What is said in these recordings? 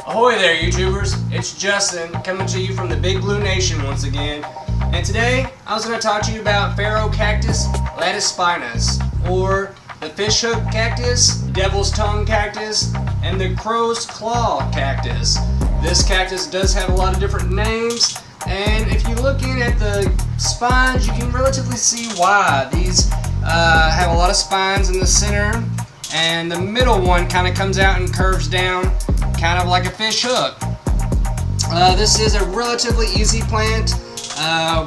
Ahoy there, YouTubers! It's Justin coming to you from the Big Blue Nation once again. And today, I was going to talk to you about Ferocactus latispinus, or the Fish Hook Cactus, Devil's Tongue Cactus, and the Crow's Claw Cactus. This cactus does have a lot of different names, and if you look in at the spines, you can relatively see why. These have a lot of spines in the center, and the middle one kind of comes out and curves down, kind of like a fish hook. This is a relatively easy plant.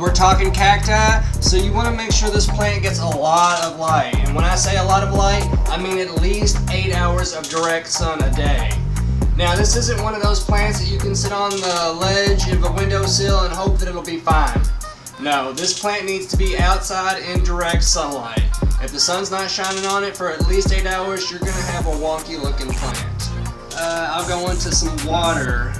We're talking cacti, so you want to make sure this plant gets a lot of light. And when I say a lot of light, I mean at least 8 hours of direct sun a day. Now, this isn't one of those plants that you can sit on the ledge of a windowsill and hope that it'll be fine. No, this plant needs to be outside in direct sunlight. If the sun's not shining on it for at least 8 hours, you're going to have a wonky looking plant. I'll go into some water.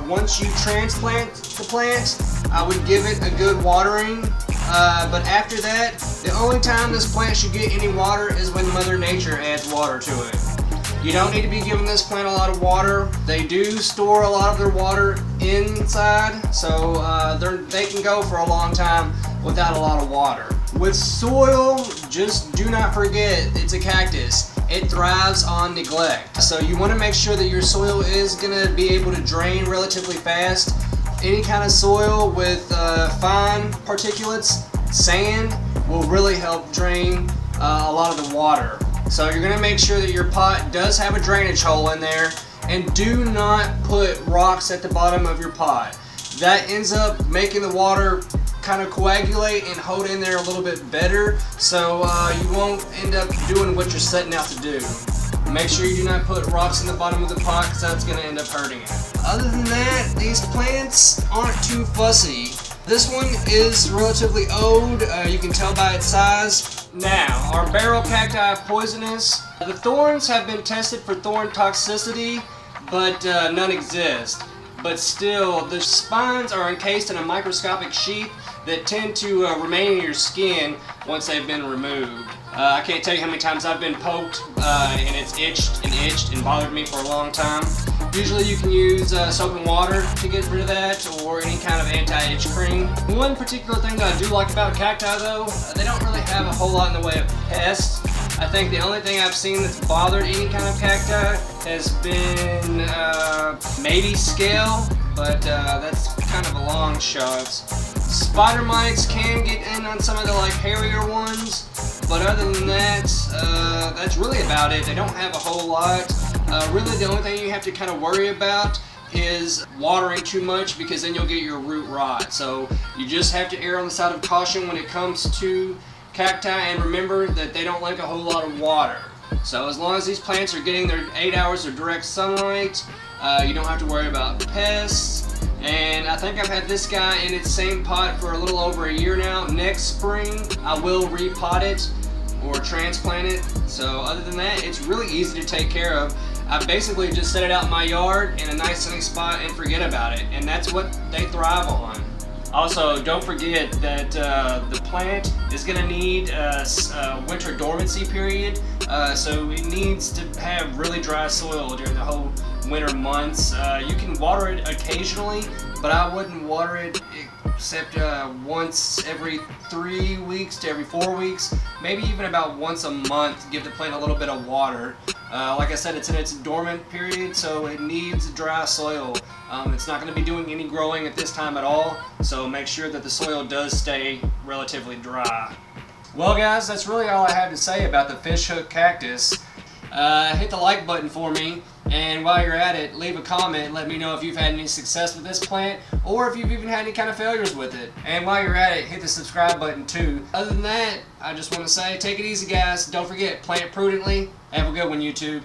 Once you transplant the plant, I would give it a good watering, but after that, the only time this plant should get any water is when Mother Nature adds water to it. You don't need to be giving this plant a lot of water. They do store a lot of their water inside, so they can go for a long time without a lot of water. With soil, just do not forget it's a cactus. It thrives on neglect. So you want to make sure that your soil is going to be able to drain relatively fast. Any kind of soil with fine particulates, sand, will really help drain a lot of the water. So you're going to make sure that your pot does have a drainage hole in there, and do not put rocks at the bottom of your pot. That ends up making the water kind of coagulate and hold in there a little bit better, so you won't end up doing what you're setting out to do. Make sure you do not put rocks in the bottom of the pot, because that's going to end up hurting it. Other than that, these plants aren't too fussy. This one is relatively old, you can tell by its size. Now, are barrel cacti poisonous? The thorns have been tested for thorn toxicity, but none exist. But still, the spines are encased in a microscopic sheath that tend to remain in your skin once they've been removed. I can't tell you how many times I've been poked and it's itched and bothered me for a long time. Usually you can use soap and water to get rid of that, or any kind of anti-itch cream. One particular thing that I do like about cacti though, they don't really have a whole lot in the way of pests. I think the only thing I've seen that's bothered any kind of cacti has been maybe scale, but that's kind of a long shot. Spider mites can get in on some of the hairier ones, but other than that, that's really about it. They don't have a whole lot. Really the only thing you have to kind of worry about is watering too much, because then you'll get your root rot. So you just have to err on the side of caution when it comes to cacti, and remember that they don't like a whole lot of water. So as long as these plants are getting their 8 hours of direct sunlight, you don't have to worry about pests. And I think I've had this guy in its same pot for a little over a year now. Next spring I will repot it or transplant it. So other than that, it's really easy to take care of. I basically just set it out in my yard in a nice sunny spot and forget about it, and that's what they thrive on. Also, don't forget that the plant is going to need a winter dormancy period, so it needs to have really dry soil during the whole winter months. You can water it occasionally, but I wouldn't water it except once every 3 weeks to every 4 weeks, maybe even about once a month. Give the plant a little bit of water. Like I said, it's in its dormant period, so it needs dry soil. It's not going to be doing any growing at this time at all, so make sure that the soil does stay relatively dry. Well guys, that's really all I have to say about the Fish Hook Cactus. Hit the like button for me, and while you're at it, leave a comment and let me know if you've had any success with this plant, or if you've even had any kind of failures with it. And while you're at it, hit the subscribe button too. Other than that, I just want to say, take it easy guys. Don't forget, plant prudently. Have a good one, YouTube.